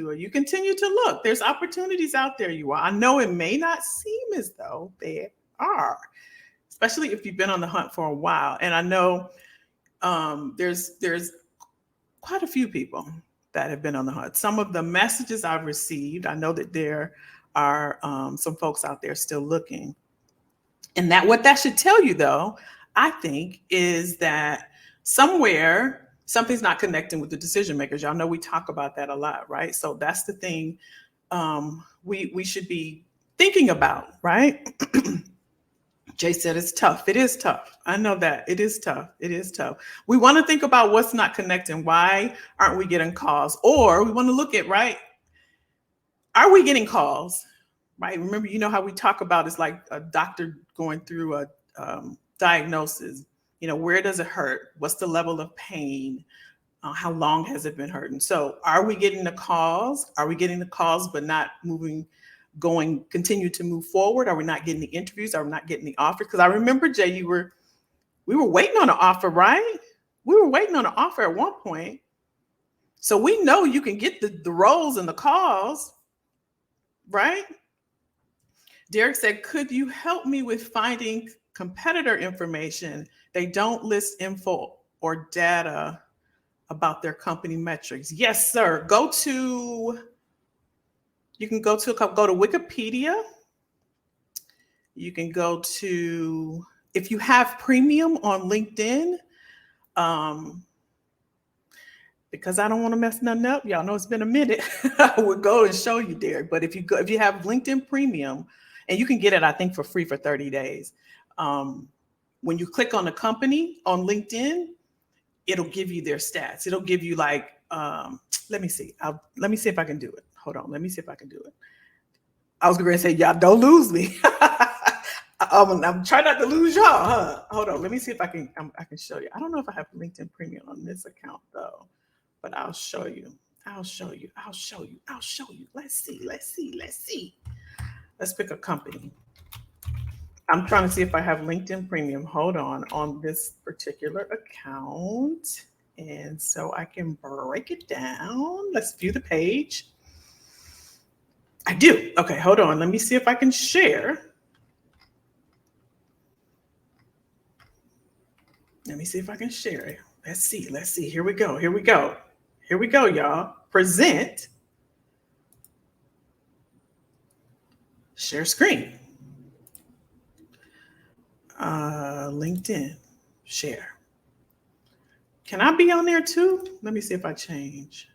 or you continue to look. There's opportunities out there, you are. I know it may not seem as though they are, especially if you've been on the hunt for a while. And I know there's quite a few people that have been on the hunt. Some of the messages I've received, I know that there are some folks out there still looking. And that what that should tell you, though, I think, is that somewhere something's not connecting with the decision makers. Y'all know we talk about that a lot, right? So that's the thing we should be thinking about, right? Jay said it's tough. It is tough. I know that. It is tough. It is tough. We want to think about what's not connecting. Why aren't we getting calls? Or we want to look at, right, are we getting calls? Right? Remember, you know how we talk about it's like a doctor going through a diagnosis. You know, where does it hurt? What's the level of pain? How long has it been hurting? So are we getting the calls? Are we getting the calls but not continue to move forward? Are we not getting the interviews? Are we not getting the offers? Because I remember, Jay, we were waiting on an offer, right? We were waiting on an offer at one point. So we know you can get the roles and the calls, right? Derek said, could you help me with finding competitor information? They don't list info or data about their company metrics. Yes, sir. Go to Wikipedia. You can go to, if you have premium on LinkedIn, because I don't want to mess nothing up. Y'all know it's been a minute. I would go and show you, Derek. But if you have LinkedIn premium, and you can get it, I think, for free for 30 days. When you click on the company on LinkedIn, it'll give you their stats. It'll give you like, let me see. Let me see if I can do it. Hold on. Let me see if I can do it. I was going to say, y'all don't lose me. I'm trying not to lose y'all, huh? Hold on. Let me see if I can show you. I don't know if I have LinkedIn Premium on this account though, but I'll show you. Let's see. Let's pick a company. I'm trying to see if I have LinkedIn Premium. Hold on this particular account. And so I can break it down. Let's view the page. I do. Okay, hold on. Let me see if I can share. Let me see if I can share it. Let's see. Here we go, y'all. Present. Share screen. LinkedIn. Share. Can I be on there too? Let me see if I change.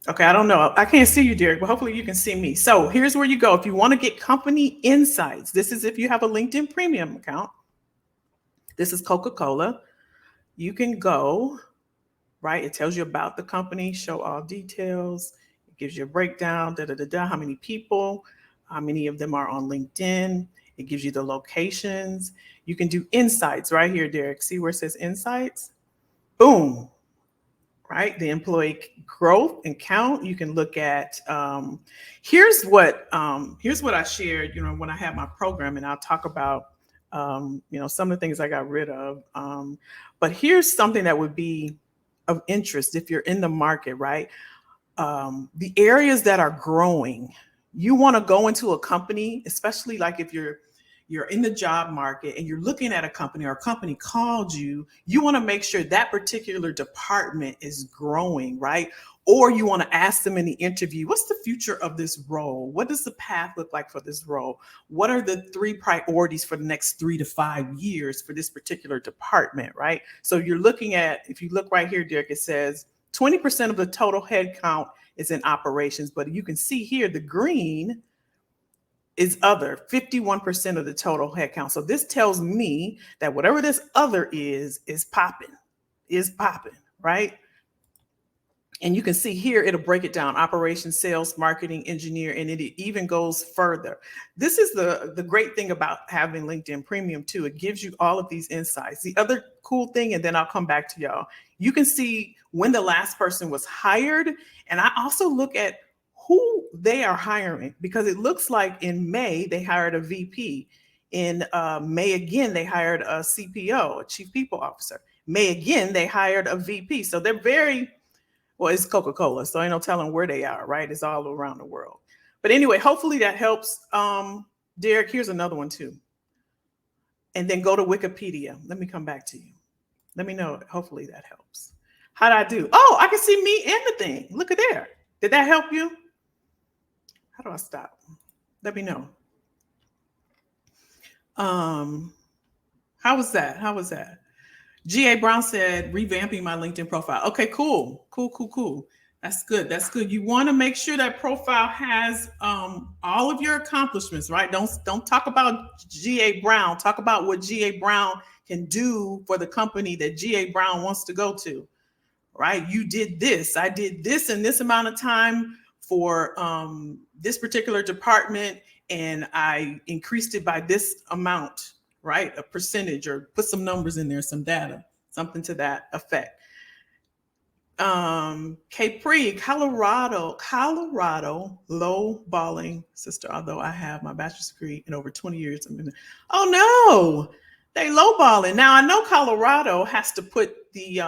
Okay, I don't know. I can't see you, Derek, but hopefully you can see me. So here's where you go. If you want to get company insights, this is if you have a LinkedIn Premium account. This is Coca-Cola. You can go, right? It tells you about the company, show all details. It gives you a breakdown, how many people, how many of them are on LinkedIn. It gives you the locations. You can do insights right here, Derek. See where it says insights? Boom. Right? The employee growth and count. You can look at, here's what I shared, when I had my program, and I'll talk about, some of the things I got rid of. But here's something that would be of interest if you're in the market, right? The areas that are growing, you want to go into a company, especially like if you're in the job market and you're looking at a company or a company called you, you want to make sure that particular department is growing, right? Or you want to ask them in the interview, what's the future of this role? What does the path look like for this role? What are the 3 priorities for the next 3 to 5 years for this particular department, right? So you're looking at, if you look right here, Derek, it says 20% of the total headcount is in operations, but you can see here the green is other, 51% of the total headcount. So this tells me that whatever this other is popping, right? And you can see here, it'll break it down: operations, sales, marketing, engineer, and it even goes further. This is the great thing about having LinkedIn Premium too. It gives you all of these insights. The other cool thing, and then I'll come back to y'all, you can see when the last person was hired. And I also look at who they are hiring, because it looks like in May, they hired a VP. In May, again, they hired a CPO, a chief people officer. May, again, they hired a VP. So they're very Well, it's Coca-Cola, so ain't no telling where they are, right? It's all around the world. But anyway, hopefully that helps. Derek, here's another one too. And then go to Wikipedia. Let me come back to you. Let me know. Hopefully that helps. How'd I do? Oh, I can see me in the thing. Look at there. Did that help you? How do I stop? Let me know. How was that? How was that? G.A. Brown said, revamping my LinkedIn profile. Okay, cool. Cool, cool, cool. That's good. That's good. You want to make sure that profile has all of your accomplishments, right? Don't talk about G.A. Brown. Talk about what G.A. Brown can do for the company that G.A. Brown wants to go to, right? You did this. I did this in this amount of time for this particular department, and I increased it by this amount, right? A percentage, or put some numbers in there, some data, something to that effect. Capri, Colorado, low balling sister, although I have my bachelor's degree in over 20 years. Oh no, they low balling. Now I know Colorado has to put the,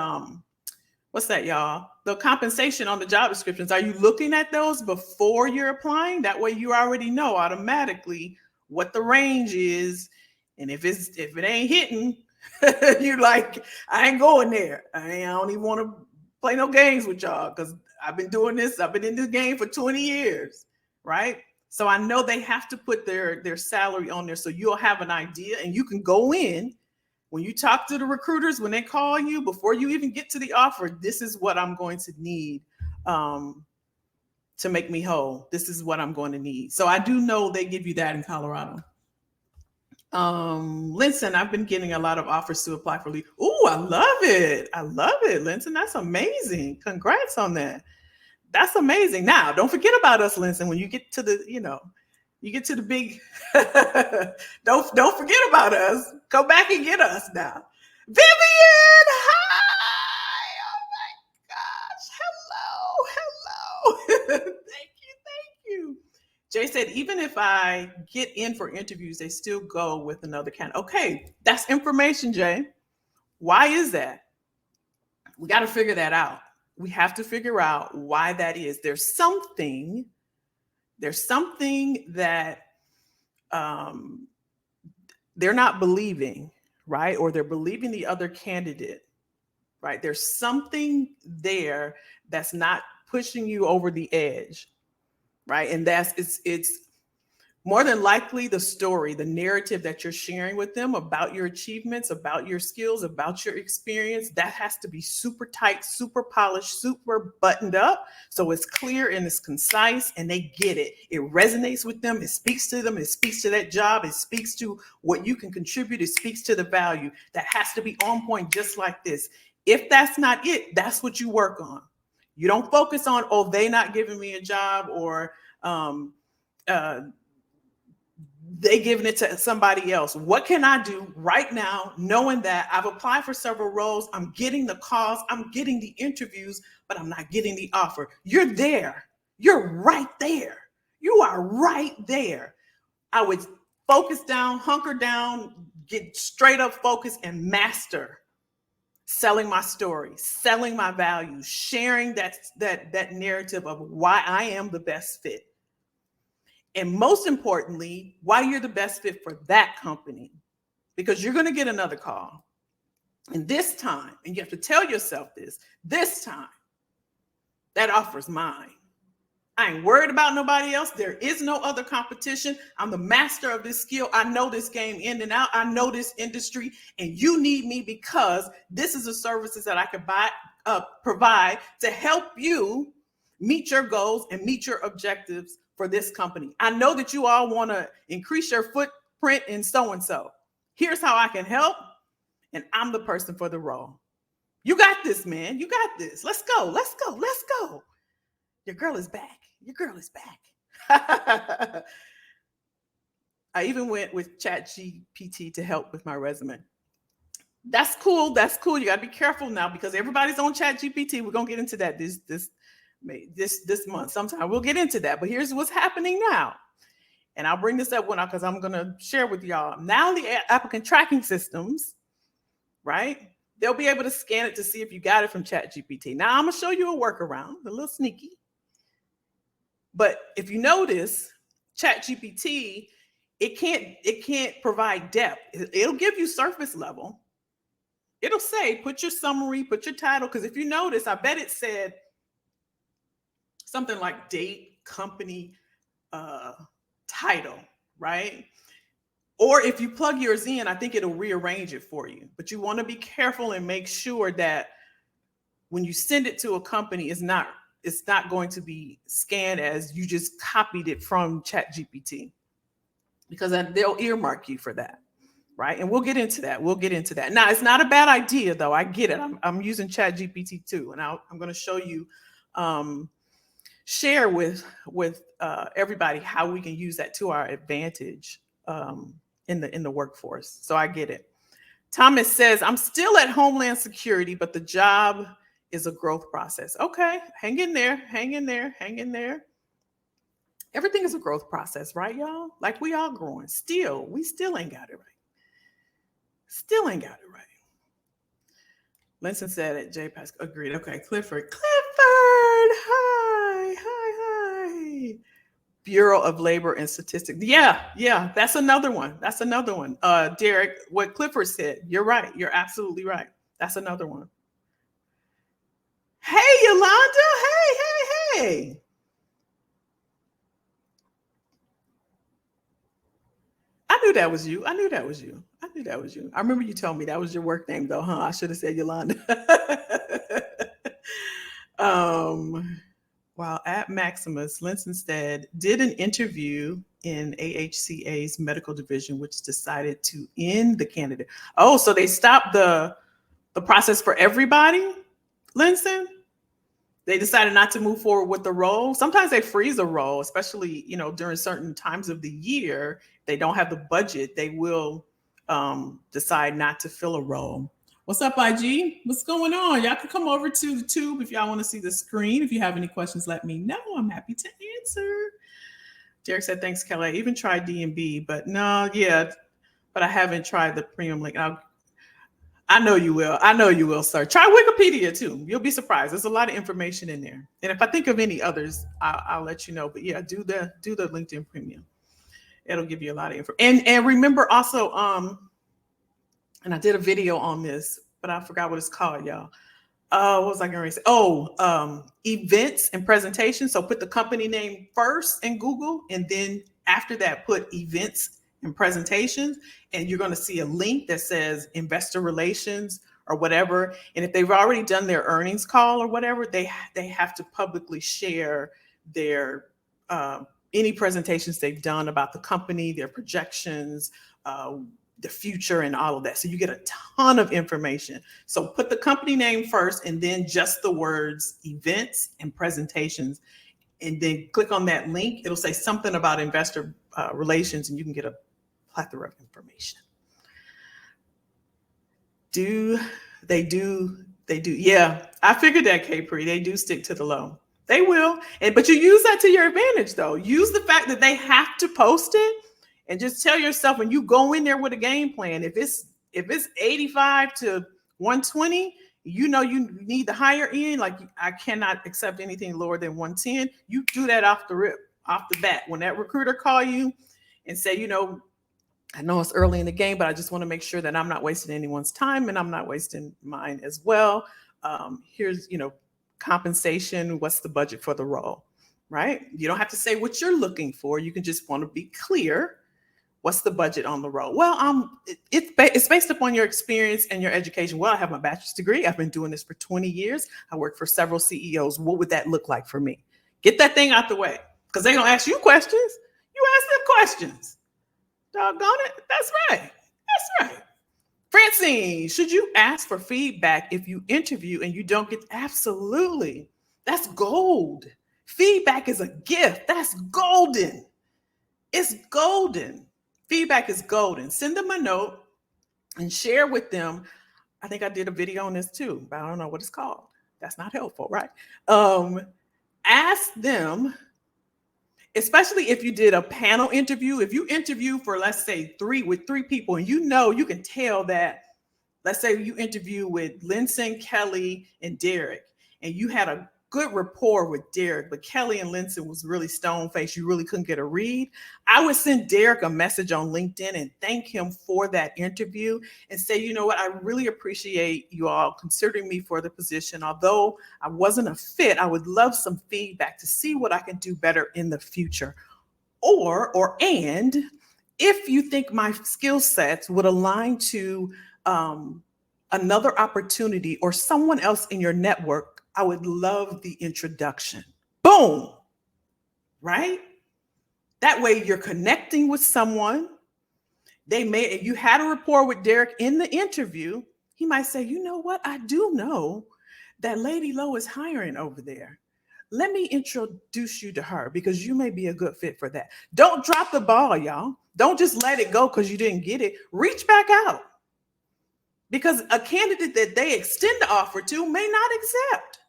what's that, y'all? The compensation on the job descriptions. Are you looking at those before you're applying? That way you already know automatically what the range is. And if it ain't hitting, you're like, I ain't going there. I don't even want to play no games with y'all, because I've been doing this. I've been in this game for 20 years, right? So I know they have to put their salary on there, so you'll have an idea, and you can go in when you talk to the recruiters, when they call you, before you even get to the offer. This is what I'm going to need to make me whole. This is what I'm going to need. So I do know they give you that in Colorado. Linson, I've been getting a lot of offers to apply for leave. Oh, I love it. I love it, Linson. That's amazing. Congrats on that. That's amazing. Now, don't forget about us, Linson, when you get to the, you get to the big, don't forget about us. Go back and get us now. Vivian, hi. Oh my gosh. Hello. Thank you. Jay said, even if I get in for interviews, they still go with another candidate. Okay, that's information, Jay. Why is that? We got to figure that out. We have to figure out why that is. There's something that they're not believing, right? Or they're believing the other candidate, right? There's something there that's not pushing you over the edge. Right. And it's more than likely the story, the narrative that you're sharing with them about your achievements, about your skills, about your experience. That has to be super tight, super polished, super buttoned up. So it's clear and it's concise, and they get it. It resonates with them. It speaks to them. It speaks to that job. It speaks to what you can contribute. It speaks to the value. That has to be on point, just like this. If that's not it, that's what you work on. You don't focus on, oh, they not giving me a job, or they giving it to somebody else. What can I do right now, knowing that I've applied for several roles, I'm getting the calls, I'm getting the interviews, but I'm not getting the offer? You're there. You're right there. You are right there. I would focus down, hunker down, get straight up focused, and master selling my story, selling my values, sharing that narrative of why I am the best fit. And most importantly, why you're the best fit for that company. Because you're going to get another call. And this time, and you have to tell yourself this time, that offer's mine. I ain't worried about nobody else. There is no other competition. I'm the master of this skill. I know this game in and out. I know this industry, and you need me because this is the services that I can provide to help you meet your goals and meet your objectives for this company. I know that you all want to increase your footprint in so-and-so. Here's how I can help, and I'm the person for the role. You got this, man. You got this. Let's go. Let's go. Let's go. Your girl is back. Your girl is back. I even went with ChatGPT to help with my resume. That's cool. That's cool. You got to be careful now because everybody's on ChatGPT. We're going to get into that this month sometime. We'll get into that. But here's what's happening now. And I'll bring this up when because I'm going to share with y'all. Now the applicant tracking systems, right? they'll be able to scan it to see if you got it from ChatGPT. Now I'm gonna show you a workaround, a little sneaky. But if you notice, ChatGPT, it can't provide depth. It'll give you surface level. It'll say, put your summary, put your title. Because if you notice, I bet it said something like date, company, title, right? Or if you plug yours in, I think it'll rearrange it for you. But you want to be careful and make sure that when you send it to a company, it's not going to be scanned as you just copied it from ChatGPT, because they'll earmark you for that, right? And we'll get into that. Now, it's not a bad idea, though. I get it. I'm using ChatGPT too, and I'm going to show you, share with everybody how we can use that to our advantage in the workforce. So I get it. Thomas says, I'm still at Homeland Security, but the job is a growth process. Okay, hang in there. Everything is a growth process, right, y'all? Like, we all growing. We still ain't got it right. Linson said it. J. Pascal agreed. Okay, Clifford. Hi. Bureau of Labor and Statistics. Yeah, that's another one. Derek, what Clifford said, you're right. You're absolutely right. That's another one. Hey, Yolanda. Hey. I knew that was you. I remember you told me that was your work name, though, huh? I should have said Yolanda. While at Maximus, Linsenstead did an interview in AHCA's medical division, which decided to end the candidate. Oh, so they stopped the process for everybody, Linson? They decided not to move forward with the role. Sometimes they freeze a role, especially, during certain times of the year. They don't have the budget. They will decide not to fill a role. What's up, IG? What's going on? Y'all can come over to the tube if y'all want to see the screen. If you have any questions, let me know. I'm happy to answer. Derek said, thanks, Kelly. I even tried DMB, but but I haven't tried the premium link. I know you will, sir. Try Wikipedia too. You'll be surprised. There's a lot of information in there. And if I think of any others, I'll let you know. But yeah, do the LinkedIn Premium. It'll give you a lot of info. And remember also, and I did a video on this, but I forgot what it's called, y'all. What was I going to say? Events and presentations. So put the company name first in Google, and then after that, put events and presentations, and you're going to see a link that says investor relations or whatever. And if they've already done their earnings call or whatever, they have to publicly share their any presentations they've done about the company, their projections, the future, and all of that. So you get a ton of information. So put the company name first, and then just the words events and presentations, and then click on that link. It'll say something about investor relations, and you can get a plethora of information. They do. Yeah, I figured that, Capri. They do stick to the low. They will. But you use that to your advantage, though. Use the fact that they have to post it, and just tell yourself, when you go in there with a game plan, if it's 85 to 120, you need the higher end. Like, I cannot accept anything lower than 110. You do that off the bat. When that recruiter call you and say, I know it's early in the game, but I just want to make sure that I'm not wasting anyone's time, and I'm not wasting mine as well. Here's, compensation. What's the budget for the role, right? You don't have to say what you're looking for. You can just want to be clear. What's the budget on the role? Well, it's based upon your experience and your education. Well, I have my bachelor's degree. I've been doing this for 20 years. I worked for several CEOs. What would that look like for me? Get that thing out the way, because they're going to ask you questions. You ask them questions. Doggone it. That's right. Francine, should you ask for feedback if you interview and you don't get? Absolutely. That's gold. Feedback is a gift. That's golden. It's golden. Feedback is golden. Send them a note and share with them. I think I did a video on this too, but I don't know what it's called. That's not helpful, right? Ask them, especially if you did a panel interview. If you interview for, let's say, three people, and you can tell that let's say you interview with Linson, Kelly, and Derek, and you had a good rapport with Derek, but Kelly and Linson was really stone faced. You really couldn't get a read. I would send Derek a message on LinkedIn and thank him for that interview and say, you know what, I really appreciate you all considering me for the position. Although I wasn't a fit, I would love some feedback to see what I can do better in the future. And if you think my skill sets would align to another opportunity or someone else in your network, I would love the introduction. Boom. Right? That way you're connecting with someone. If you had a rapport with Derek in the interview, he might say, you know what? I do know that Lady Low is hiring over there. Let me introduce you to her because you may be a good fit for that. Don't drop the ball, y'all. Don't just let it go because you didn't get it. Reach back out. Because a candidate that they extend the offer to may not accept.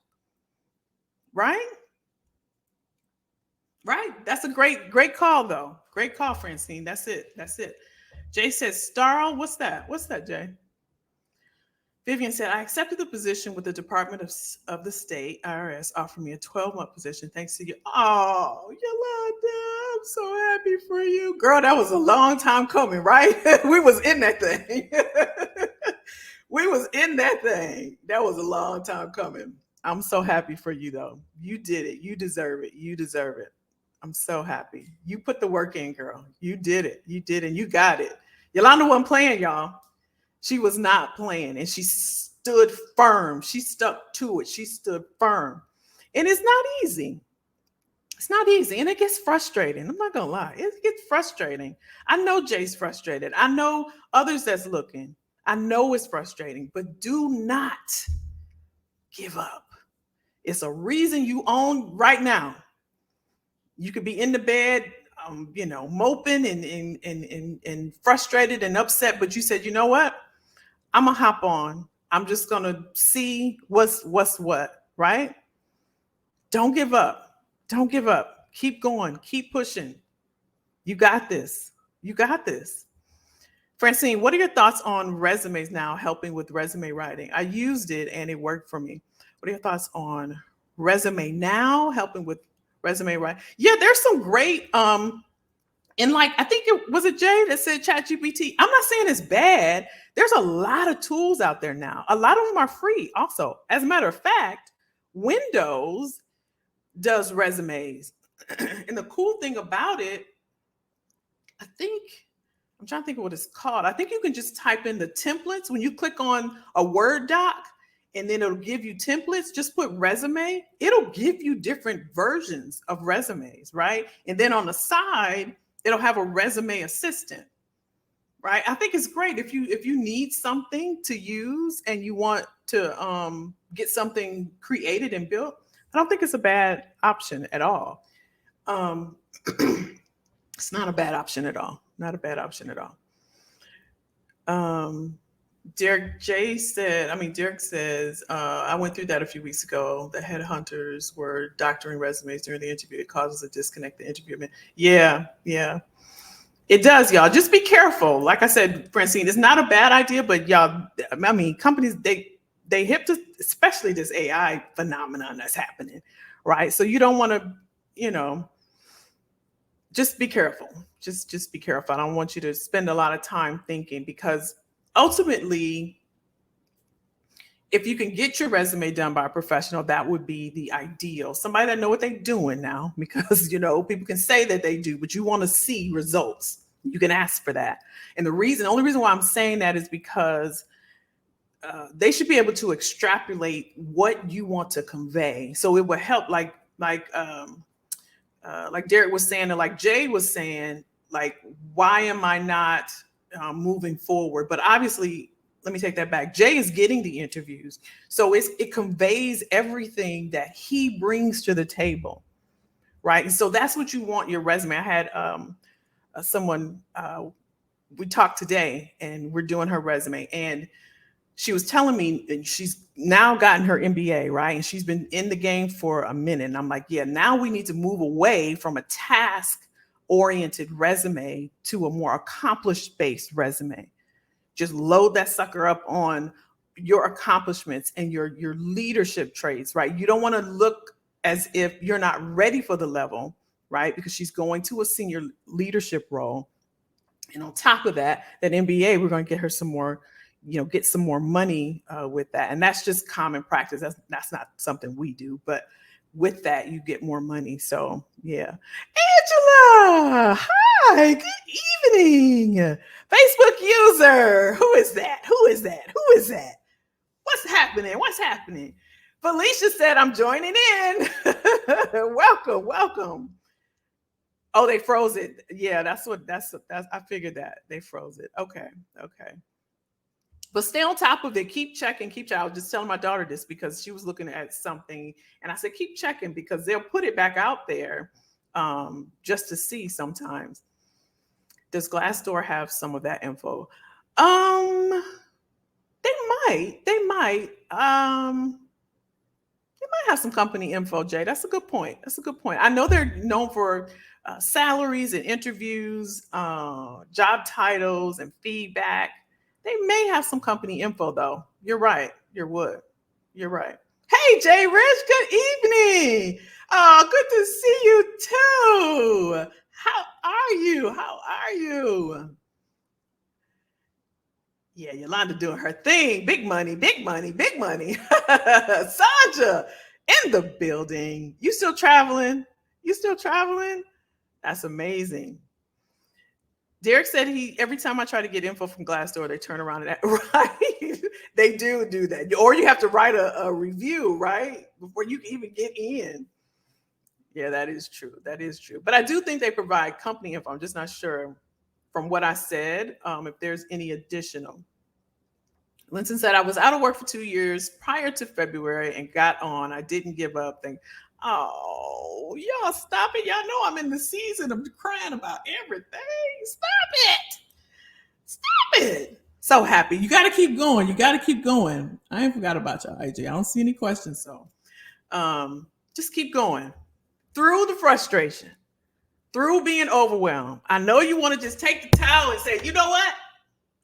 Right? Right. That's a great call, though. Great call, Francine. That's it. Jay says, Starl, what's that? What's that, Jay? Vivian said, I accepted the position with the Department of the State, IRS, offered me a 12-month position thanks to you. Oh, Yolanda, I'm so happy for you. Girl, that was a long time coming, right? We was in that thing. That was a long time coming. I'm so happy for you, though. You did it. You deserve it. I'm so happy. You put the work in, girl. You did it. And you got it. Yolanda wasn't playing, y'all. She was not playing, and she stood firm. She stuck to it. She stood firm. And it's not easy. And it gets frustrating. I'm not going to lie. It gets frustrating. I know Jay's frustrated. I know others that's looking. I know it's frustrating, but do not give up. It's a reason you own right now. You could be in the bed, moping and frustrated and upset, but you said, you know what? I'm gonna hop on. I'm just gonna see what's what, right? Don't give up. Keep going. Keep pushing. You got this. Francine, what are your thoughts on resumes now helping with resume writing? I used it and it worked for me. What are your thoughts on resume now helping with resume writing? Yeah, there's some great and I think it was Jay that said ChatGPT. I'm not saying it's bad. There's a lot of tools out there now. A lot of them are free also. As a matter of fact, Windows does resumes. And the cool thing about it, I'm trying to think of what it's called. I think you can just type in the templates. When you click on a Word doc and then it'll give you templates, just put resume. It'll give you different versions of resumes, right? And then on the side, it'll have a resume assistant, right? I think it's great if you need something to use and you want to get something created and built. I don't think it's a bad option at all. It's not a bad option at all. Derek says, I went through that a few weeks ago. The headhunters were doctoring resumes during the interview. It causes a disconnect the interview. Yeah. It does, y'all. Just be careful. Like I said, Francine, it's not a bad idea, but y'all, companies, they hip to, especially this AI phenomenon that's happening, right? So you don't want to, just be careful. Just be careful. I don't want you to spend a lot of time thinking, because ultimately, if you can get your resume done by a professional, that would be the ideal. Somebody that know what they're doing now, because, people can say that they do, but you want to see results. You can ask for that. And the only reason why I'm saying that is because they should be able to extrapolate what you want to convey. So it will help, like Derek was saying, and like Jay was saying, like, why am I not moving forward? But obviously, let me take that back. Jay is getting the interviews. So it conveys everything that he brings to the table, right? And so that's what you want your resume. I had someone, we talked today and we're doing her resume, and she was telling me she's now gotten her MBA, right? And she's been in the game for a minute. And I'm like, yeah, now we need to move away from a task-oriented resume to a more accomplished-based resume. Just load that sucker up on your accomplishments and your leadership traits, right? You don't want to look as if you're not ready for the level, right? Because she's going to a senior leadership role. And on top of that, that MBA, we're going to get her some more, get some more money with that. And that's just common practice. That's not something we do, but with that, you get more money. So yeah. Angela, hi, good evening. Facebook user. Who is that? Who is that? Who is that? What's happening? What's happening? Felicia said, I'm joining in. Welcome, welcome. Oh, they froze it. Yeah, that's I figured that. They froze it. Okay. But stay on top of it. Keep checking, I was just telling my daughter this because she was looking at something and I said, keep checking because they'll put it back out there just to see sometimes. Does Glassdoor have some of that info? They might have some company info, Jay. That's a good point. I know they're known for salaries and interviews, job titles and feedback. They may have some company info though. You're right. You're right. Hey, Jay Rich, good evening. Oh, good to see you too. How are you? Yeah, Yolanda doing her thing. Big money. Sandra in the building. You still traveling? That's amazing. Derek said every time I try to get info from Glassdoor, they turn around and act, right? They do that. Or you have to write a review, right? Before you can even get in. Yeah, that is true. But I do think they provide company info. I'm just not sure from what I said, if there's any additional. Linton said, I was out of work for 2 years prior to February and got on. I didn't give up. Oh, y'all stop it. Y'all know I'm in the season of crying about everything. Stop it. So happy. You got to keep going. I ain't forgot about y'all, AJ. I don't see any questions. So just keep going through the frustration, through being overwhelmed. I know you want to just take the towel and say, you know what?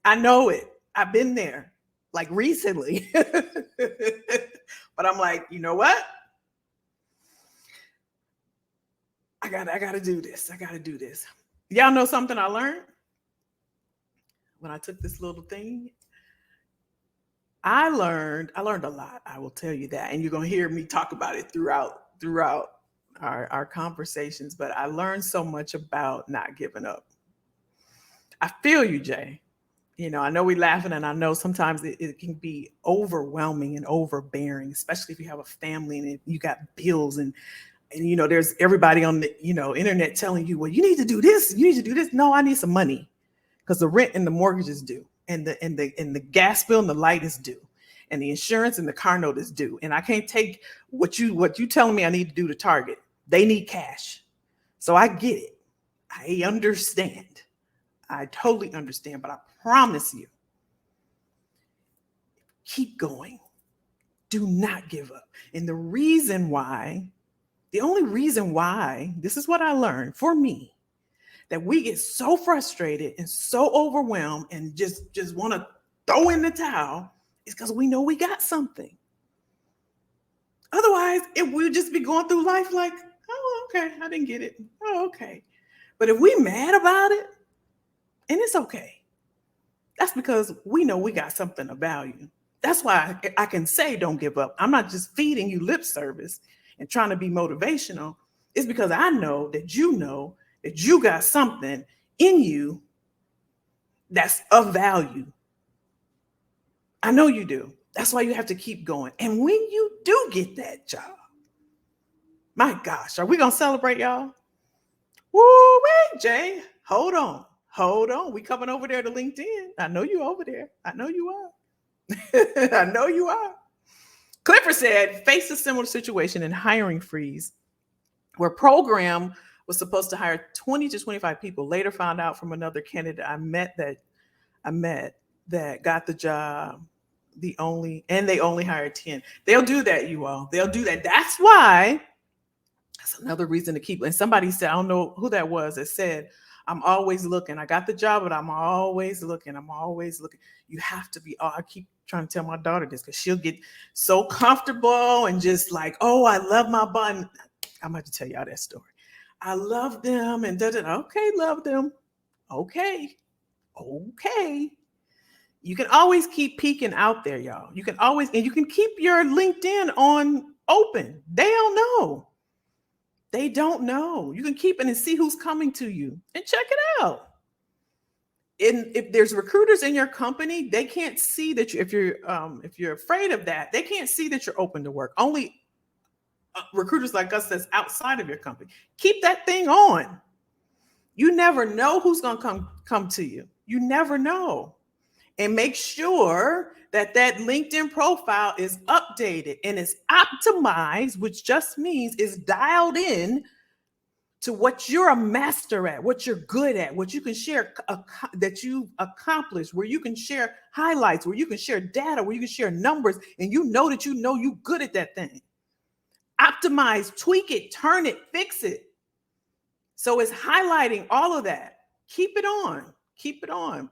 I know it. I've been there like recently. But I'm like, you know what? I gotta do this. Y'all know something I learned when I took this little thing? I learned a lot. I will tell you that. And you're going to hear me talk about it throughout our conversations. But I learned so much about not giving up. I feel you, Jay. I know we're laughing and I know sometimes it can be overwhelming and overbearing, especially if you have a family and you got bills and there's everybody on the, internet telling you, well, you need to do this. No, I need some money because the rent and the mortgage is due and the gas bill and the light is due and the insurance and the car note is due. And I can't take what you telling me I need to do to Target. They need cash. So I get it. I understand. I totally understand, but I promise you, keep going. Do not give up. And the only reason why, this is what I learned for me, that we get so frustrated and so overwhelmed and just want to throw in the towel is because we know we got something. Otherwise, it would just be going through life like, oh, okay, I didn't get it. Oh, okay. But if we mad about it, and it's okay, that's because we know we got something of value. That's why I can say don't give up. I'm not just feeding you lip service and trying to be motivational. It's because I know that you got something in you that's of value. I know you do. That's why you have to keep going. And when you do get that job, my gosh, are we going to celebrate, y'all? Woo, wait, Jay, hold on. We coming over there to LinkedIn. I know you over there. I know you are. Clifford said, face a similar situation in hiring freeze where program was supposed to hire 20 to 25 people. Later found out from another candidate I met that got the job. They only hired 10. They'll do that, you all. They'll do that. That's why. That's another reason to keep. And somebody said, I don't know who that was, that said, I'm always looking. I got the job, but I'm always looking. I'm always looking. You have to be. Oh, I keep trying to tell my daughter this because she'll get so comfortable and just like, oh, I love my body. I'm about to tell y'all that story. I love them and okay, love them. Okay. Okay. You can always keep peeking out there, y'all. You can always, and you can keep your LinkedIn on open. They don't know. They don't know. You can keep it and see who's coming to you and check it out. And if there's recruiters in your company, they can't see that if you're afraid of that, they can't see that you're open to work. Only recruiters like us that's outside of your company. Keep that thing on. You never know who's gonna come to you. You never know. And make sure that LinkedIn profile is updated and is optimized, which just means is dialed in to what you're a master at, what you're good at, what you can share that you've accomplished, where you can share highlights, where you can share data, where you can share numbers, and you know you good at that thing. Optimize, tweak it, turn it, fix it. So it's highlighting all of that. Keep it on. Keep it on.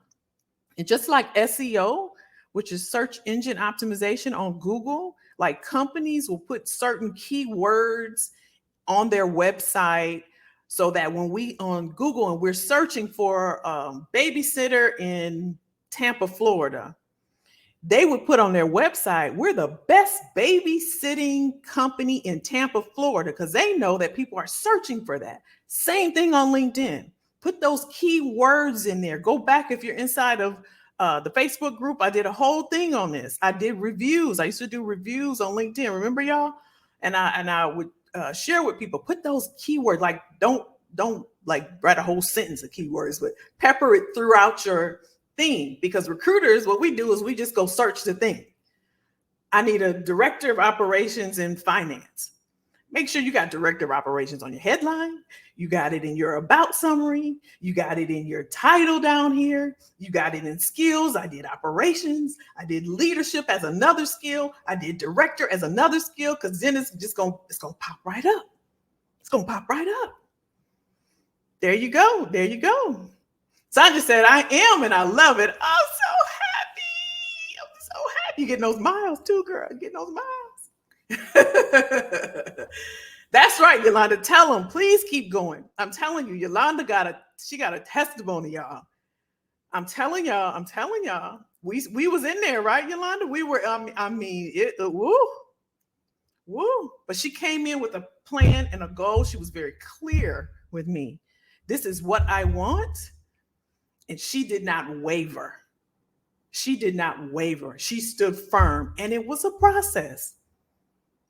And just like SEO, which is search engine optimization on Google, like companies will put certain keywords on their website so that when we on Google and we're searching for babysitter in Tampa, Florida, they would put on their website, we're the best babysitting company in Tampa, Florida, because they know that people are searching for that. Same thing on LinkedIn. Put those keywords in there. Go back if you're inside of the Facebook group. I did a whole thing on this. I did reviews. I used to do reviews on LinkedIn. Remember, y'all? And I would share with people. Put those keywords. Like don't like write a whole sentence of keywords, but pepper it throughout your thing. Because recruiters, what we do is we just go search the thing. I need a director of operations in finance. Make sure you got director of operations on your headline. You got it in your about summary. You got it in your title down here. You got it in skills. I did operations. I did leadership as another skill. I did director as another skill, because then it's gonna pop right up. It's gonna pop right up. There you go. There you go. Sandra said, I am, and I love it. I'm so happy. I'm so happy. You're getting those miles too, girl. You're getting those miles. That's right, Yolanda. Tell them, please keep going. I'm telling you, Yolanda got a testimony, y'all. I'm telling y'all. We was in there, right, Yolanda? We were. Woo. But she came in with a plan and a goal. She was very clear with me. This is what I want, and she did not waver. She did not waver. She stood firm, and it was a process.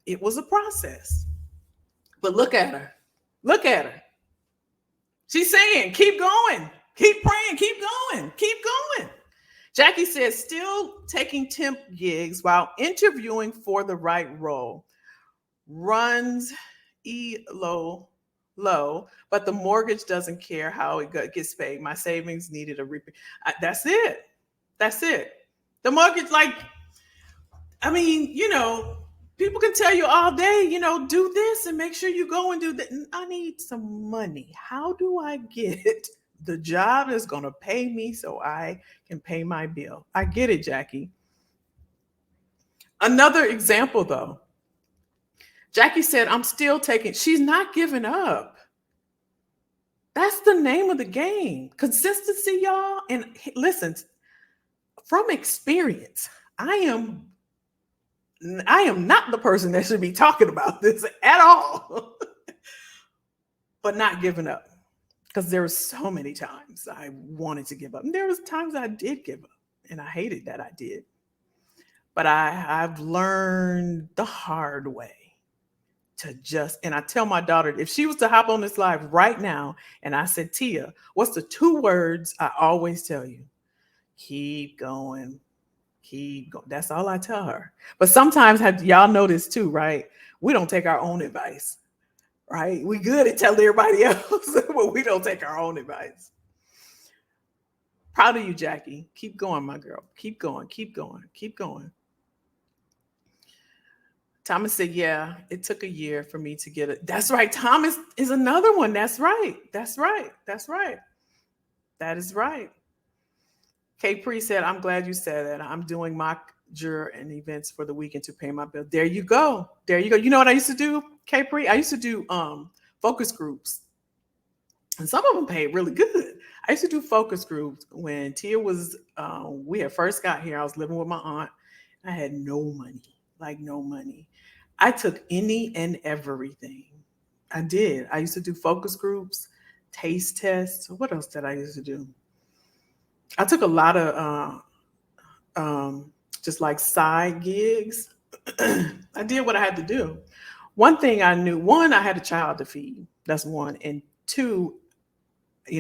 It was a process. But look at her. Look at her. She's saying, keep going. Keep praying. Keep going. Keep going. Jackie says, still taking temp gigs while interviewing for the right role. Runs low, but the mortgage doesn't care how it gets paid. My savings needed a repeat. That's it. That's it. The mortgage, like, I mean, people can tell you all day, do this and make sure you go and do that. I need some money. How do I get the job that's going to pay me so I can pay my bill? I get it, Jackie. Another example, though. Jackie said, I'm still taking, she's not giving up. That's the name of the game. Consistency, y'all. And listen, from experience, I am not the person that should be talking about this at all, but not giving up, because there were so many times I wanted to give up. And there was times I did give up, and I hated that I did. But I've learned the hard way to and I tell my daughter, if she was to hop on this live right now, and I said, Tia, what's the 2 words I always tell you? Keep going. Keep going. That's all I tell her. But sometimes, have y'all noticed too, right? We don't take our own advice, right? We good at telling everybody else, but we don't take our own advice. Proud of you, Jackie. Keep going, my girl. Keep going. Keep going. Keep going. Thomas said, yeah, it took a year for me to get it. That's right. Thomas is another one. That's right. That's right. That's right. That is right. Capri said, I'm glad you said that. I'm doing mock juror and events for the weekend to pay my bill. There you go. There you go. You know what I used to do, Capri? I used to do focus groups. And some of them paid really good. I used to do focus groups when Tia was we had first got here. I was living with my aunt. I had no money, like no money. I took any and everything. I did. I used to do focus groups, taste tests. What else did I used to do? I took a lot of just like side gigs. I did what I had to do. One thing I knew: one, I had a child to feed. That's one, and two,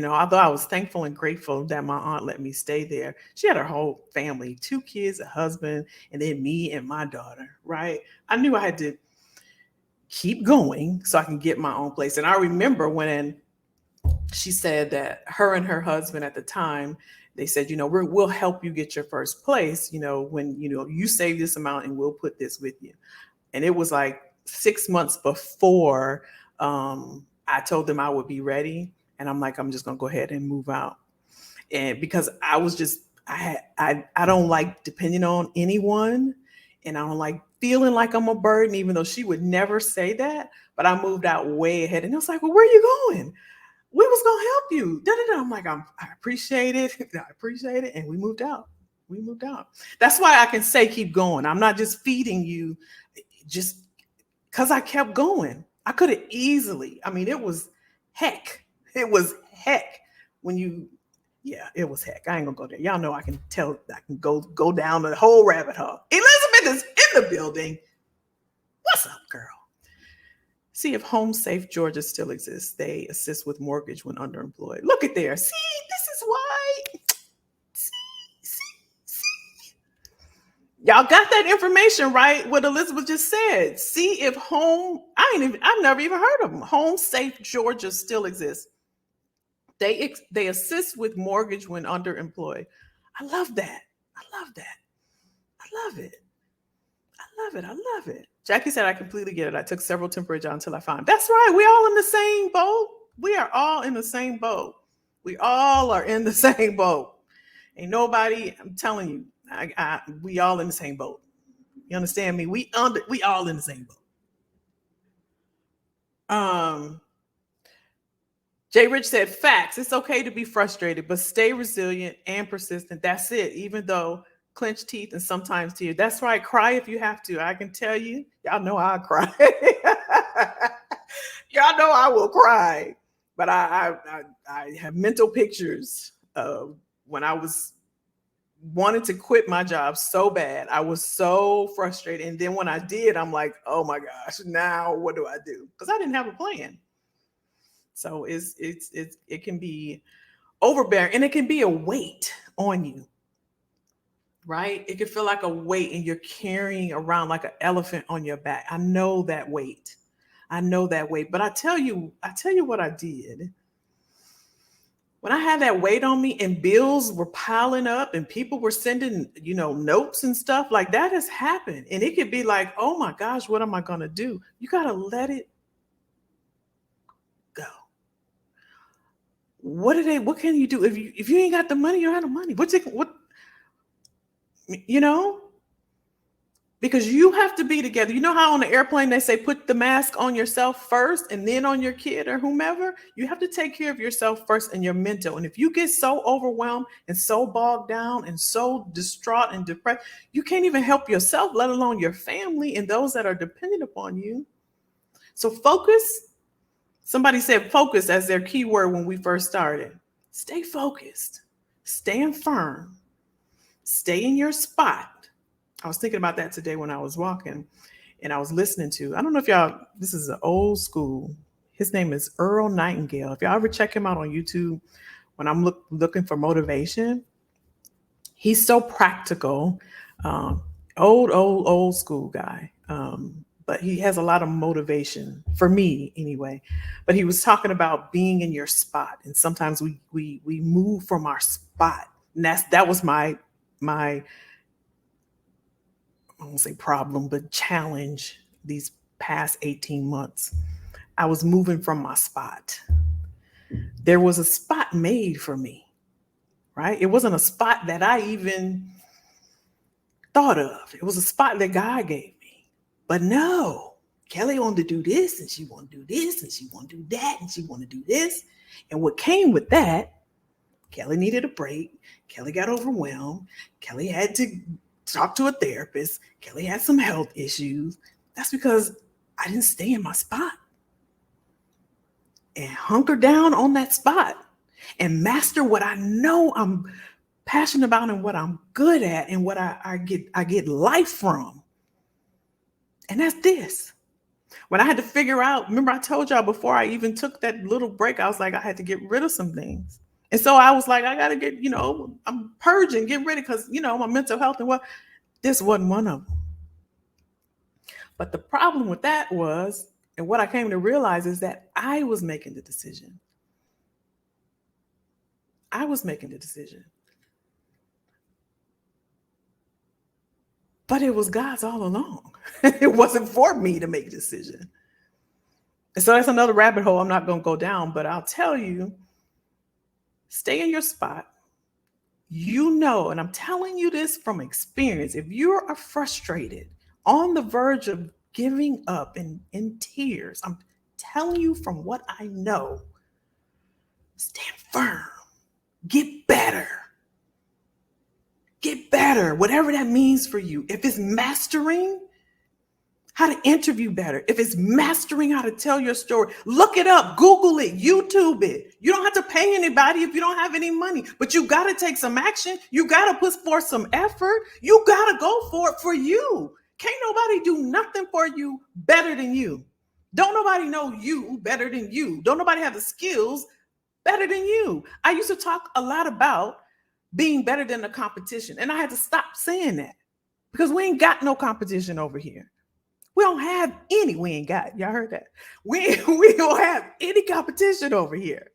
although I was thankful and grateful that my aunt let me stay there, she had her whole family, two kids, a husband, and then me and my daughter. Right? I knew I had to keep going so I can get my own place. And I remember when she said that her and her husband at the time, they said, we'll help you get your first place, when, you save this amount and we'll put this with you. And it was like 6 months before I told them I would be ready. And I'm like, I'm just going to go ahead and move out. And because I was just, I don't like depending on anyone. And I don't like feeling like I'm a burden, even though she would never say that. But I moved out way ahead. And it was like, well, where are you going? We was gonna help you. Da-da-da. I'm like, I appreciate it. I appreciate it. And we moved out. We moved out. That's why I can say keep going. I'm not just feeding you just because I kept going. I could have easily. I mean, it was heck. It was heck when you, yeah, it was heck. I ain't gonna go there. Y'all know I can tell, I can go down the whole rabbit hole. Elizabeth is in the building. What's up, girl? See if Home Safe Georgia still exists. They assist with mortgage when underemployed. Look at there. See, this is why. See. Y'all got that information right, what Elizabeth just said. See if I've never even heard of them. Home Safe Georgia still exists. They assist with mortgage when underemployed. I love that. I love that. I love it. I love it. I love it. Jackie said, I completely get it. I took several temporary jobs until I found. That's right. We all in the same boat. We are all in the same boat. We all are in the same boat. Ain't nobody, I'm telling you, we all in the same boat. You understand me? We all in the same boat. Jay Rich said, facts. It's okay to be frustrated, but stay resilient and persistent. That's it. Even though clenched teeth and sometimes tears. That's right. Cry if you have to. I can tell you. Y'all know I'll cry. Y'all know I will cry. But I have mental pictures of when I was wanting to quit my job so bad. I was so frustrated. And then when I did, I'm like, oh my gosh, now what do I do? Because I didn't have a plan. So it can be overbearing, and it can be a weight on you. Right? It can feel like a weight and you're carrying around like an elephant on your back. I know that weight. But I tell you what I did. When I had that weight on me and bills were piling up and people were sending, notes and stuff, like that has happened. And it could be like, oh my gosh, what am I going to do? You got to let it go. What can you do? If you ain't got the money, you don't have the money. Because you have to be together. You know how on the airplane they say put the mask on yourself first and then on your kid or whomever? You have to take care of yourself first and your mental. And if you get so overwhelmed and so bogged down and so distraught and depressed, you can't even help yourself, let alone your family and those that are dependent upon you. So focus. Somebody said focus as their key word when we first started. Stay focused. Stand firm. Stay in your spot. I was thinking about that today when I was walking and I was listening to, I don't know if y'all, this is an old school. His name is Earl Nightingale. If y'all ever check him out on YouTube, when I'm looking for motivation, he's so practical. Old school guy. But he has a lot of motivation for me anyway. But he was talking about being in your spot. And sometimes we move from our spot. And that was my I won't say problem, but challenge these past 18 months. I was moving from my spot. There was a spot made for me. right? It wasn't a spot that I even thought of. It was a spot that God gave me. But no, Kelly wanted to do this and she wanted to do this and she wanted to do that and she wanted to do this. And what came with that, Kelly needed a break. Kelly got overwhelmed. Kelly had to talk to a therapist. Kelly had some health issues. That's because I didn't stay in my spot and hunker down on that spot and master what I know I'm passionate about and what I'm good at and what I get life from. And that's this. When I had to figure out, remember I told y'all before I even took that little break, I was like, I had to get rid of some things. And so I was like, I got to get, I'm purging, get rid of, because, my mental health and what, this wasn't one of them. But the problem with that was, and what I came to realize is that I was making the decision. I was making the decision. But it was God's all along. It wasn't for me to make a decision. And so that's another rabbit hole I'm not going to go down, but I'll tell you, stay in your spot. And I'm telling you this from experience, if you are frustrated, on the verge of giving up and in tears, I'm telling you from what I know, stand firm, get better. Get better, whatever that means for you. If it's mastering how to interview better, if it's mastering how to tell your story, look it up, Google it, YouTube it. You don't have to pay anybody if you don't have any money, but you got to take some action. You got to put forth some effort. You got to go for it for you. Can't nobody do nothing for you better than you. Don't nobody know you better than you. Don't nobody have the skills better than you. I used to talk a lot about being better than the competition. And I had to stop saying that because we ain't got no competition over here. We don't have any. We ain't got. Y'all heard that? We don't have any competition over here.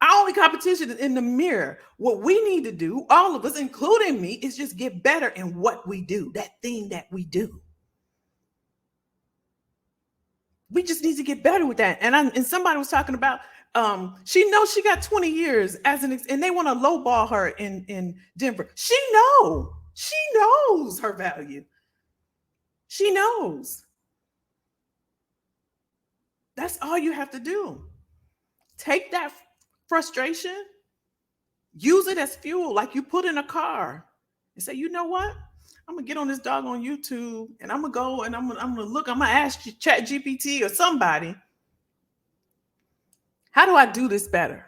Our only competition is in the mirror. What we need to do, all of us, including me, is just get better in what we do, that thing that we do. We just need to get better with that. And somebody was talking about, she knows she got 20 years and they want to lowball her in Denver. She knows her value. She knows. That's all you have to do. Take that frustration, use it as fuel, like you put in a car, and say, you know what? I'm gonna get on this dog on YouTube and I'm gonna go and I'm gonna look, I'm gonna ask Chat GPT or somebody, how do I do this better?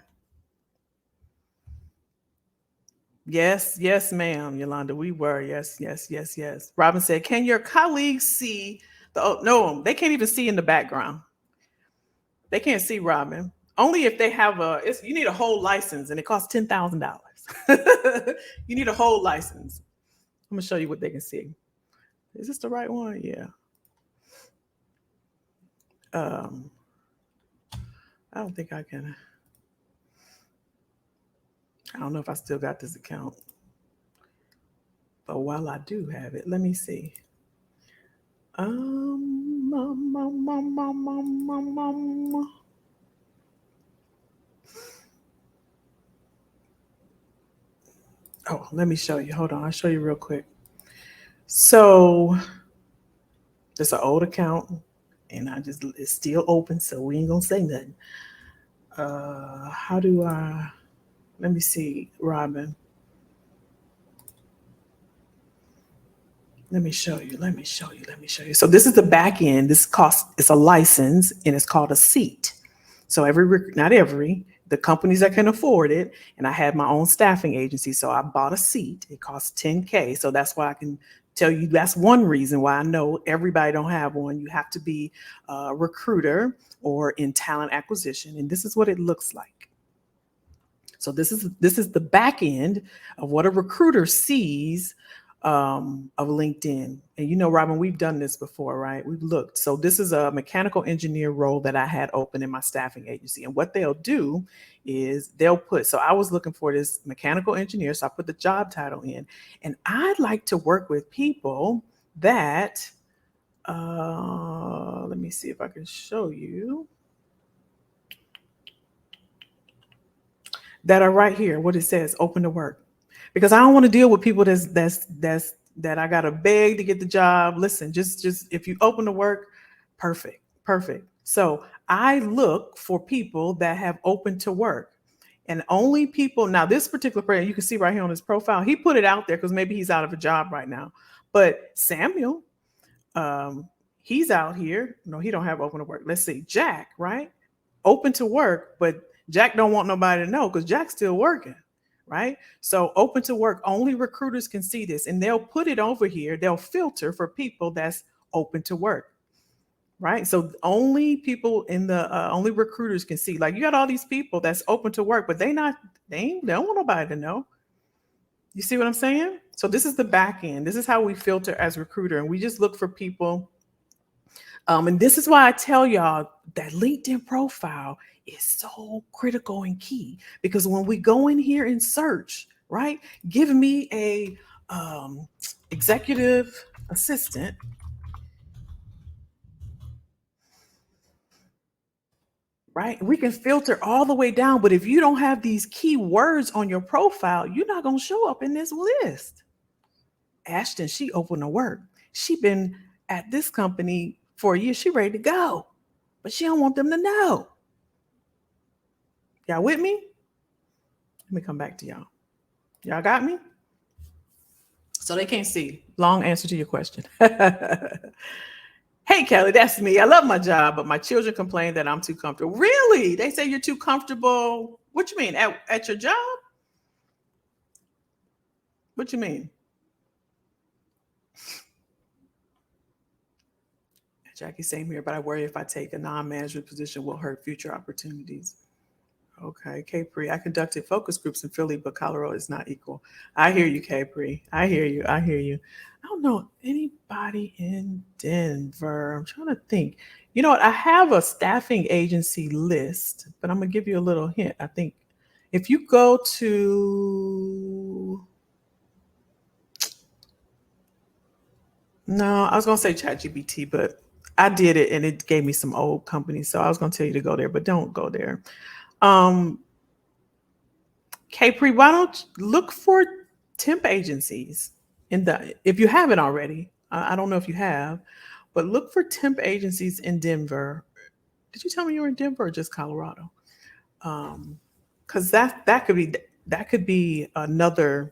Yes, ma'am, Yolanda, we were. Yes. Robin said, can your colleagues see no, they can't even see in the background. They can't see Robin. Only if they have you need a whole license and it costs $10,000. You need a whole license. I'm gonna show you what they can see. Is this the right one? Yeah. I don't think I can. I don't know if I still got this account. But while I do have it, let me see. Oh, let me show you. Hold on. I'll show you real quick. So it's an old account and it's still open. So we ain't going to say nothing. How do I, let me see, Robin. Let me show you. So this is the back end. It's a license and it's called a seat. So the companies that can afford it, and I had my own staffing agency, so I bought a seat. It costs $10K. So that's why I can tell you that's one reason why I know everybody don't have one. You have to be a recruiter or in talent acquisition, and this is what it looks like. So this is the back end of what a recruiter sees of LinkedIn. And Robin, we've done this before, right? We've looked. So this is a mechanical engineer role that I had open in my staffing agency. And what they'll do is so I was looking for this mechanical engineer. So I put the job title in, and I'd like to work with people that, let me see if I can show you. that are right here, what it says, open to work. Because I don't want to deal with people that I gotta beg to get the job. Listen, just if you open to work, perfect, perfect. So I look for people that have open to work. And only people now, this particular person, you can see right here on his profile, he put it out there because maybe he's out of a job right now. But Samuel, um, he's out here. No, he don't have open to work. Let's see, Jack, right? Open to work, but Jack don't want nobody to know because Jack's still working, right? So open to work, only recruiters can see this, and they'll put it over here. They'll filter for people that's open to work, right? So only people in the only recruiters can see. Like you got all these people that's open to work, but they don't want nobody to know. You see what I'm saying? So this is the back end. This is how we filter as recruiter, and we just look for people. And this is why I tell y'all that LinkedIn profile is so critical and key, because when we go in here and search, right? Give me a executive assistant. Right? We can filter all the way down, but if you don't have these key words on your profile, you're not going to show up in this list. Ashton, she open to work. She been at this company for a year. She ready to go, but she don't want them to know. Y'all with me? Let me come back to y'all. Y'all got me? So they can't see. Long answer to your question. Hey, Kelly, that's me. I love my job, but my children complain that I'm too comfortable. Really? They say you're too comfortable. What you mean? At your job? What you mean? Jackie, same here, but I worry if I take a non-management position will hurt future opportunities. Okay, Capri, I conducted focus groups in Philly, but Colorado is not equal. I hear you, Capri. I hear you. I hear you. I don't know anybody in Denver. I'm trying to think. You know what? I have a staffing agency list, but I'm going to give you a little hint. I think if you go to, no, I was going to say ChatGPT, but I did it and it gave me some old companies. So I was going to tell you to go there, but don't go there. Capri, why don't you look for temp agencies if you haven't already. I don't know if you have, but look for temp agencies in Denver. Did you tell me you were in Denver or just Colorado? Because that could be another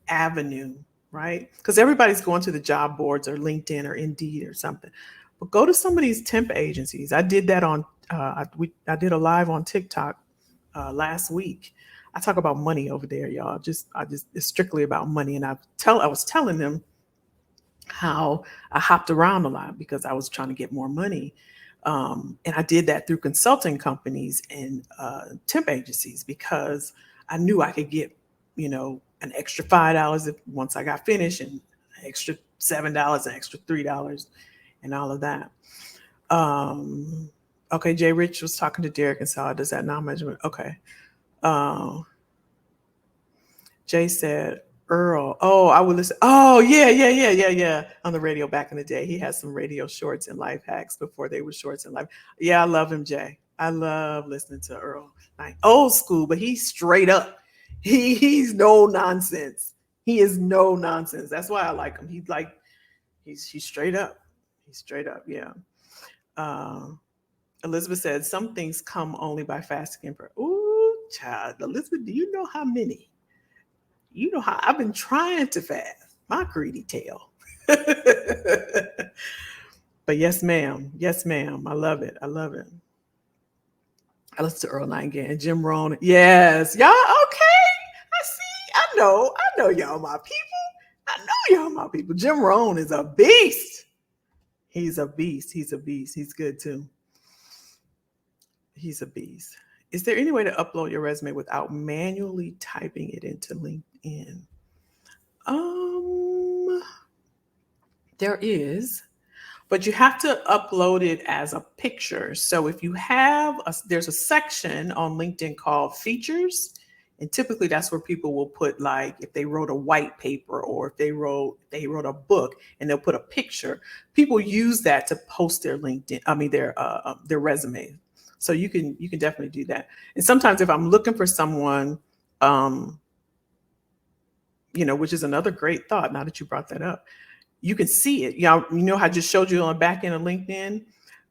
avenue, right? Because everybody's going to the job boards or LinkedIn or Indeed or something. But go to some of these temp agencies. I did that on I did a live on TikTok last week. I talk about money over there, y'all. It's strictly about money, and I was telling them how I hopped around a lot because I was trying to get more money, and I did that through consulting companies and temp agencies because I knew I could get, an extra $5 once I got finished, and an extra $7, an extra $3, and all of that. Okay, Jay Rich was talking to Derek and saw, does that non-measurement? Okay. Jay said, Earl. Oh, I would listen. Oh, yeah. On the radio back in the day. He had some radio shorts and life hacks before they were shorts and life. Yeah, I love him, Jay. I love listening to Earl. Like old school, but he's straight up. He's no nonsense. He is no nonsense. That's why I like him. He's straight up. He's straight up, yeah. Elizabeth said, some things come only by fasting and prayer. Ooh, child. Elizabeth, do you know how many? You know how I've been trying to fast. My greedy tail. But yes, ma'am. Yes, ma'am. I love it. I love it. I listen to Earl Nightingale and Jim Rohn. Yes. Y'all okay? I see. I know y'all my people. I know y'all my people. Jim Rohn is a beast. He's a beast. He's a beast. He's good too. He's a beast. Is there any way to upload your resume without manually typing it into LinkedIn? There is, but you have to upload it as a picture. So if you have, there's a section on LinkedIn called features. And typically that's where people will put, like, if they wrote a white paper or if they wrote a book and they'll put a picture. People use that to post their LinkedIn, their resume. So you can definitely do that. And sometimes if I'm looking for someone, which is another great thought, now that you brought that up, you can see it. You know how I just showed you on the back end of LinkedIn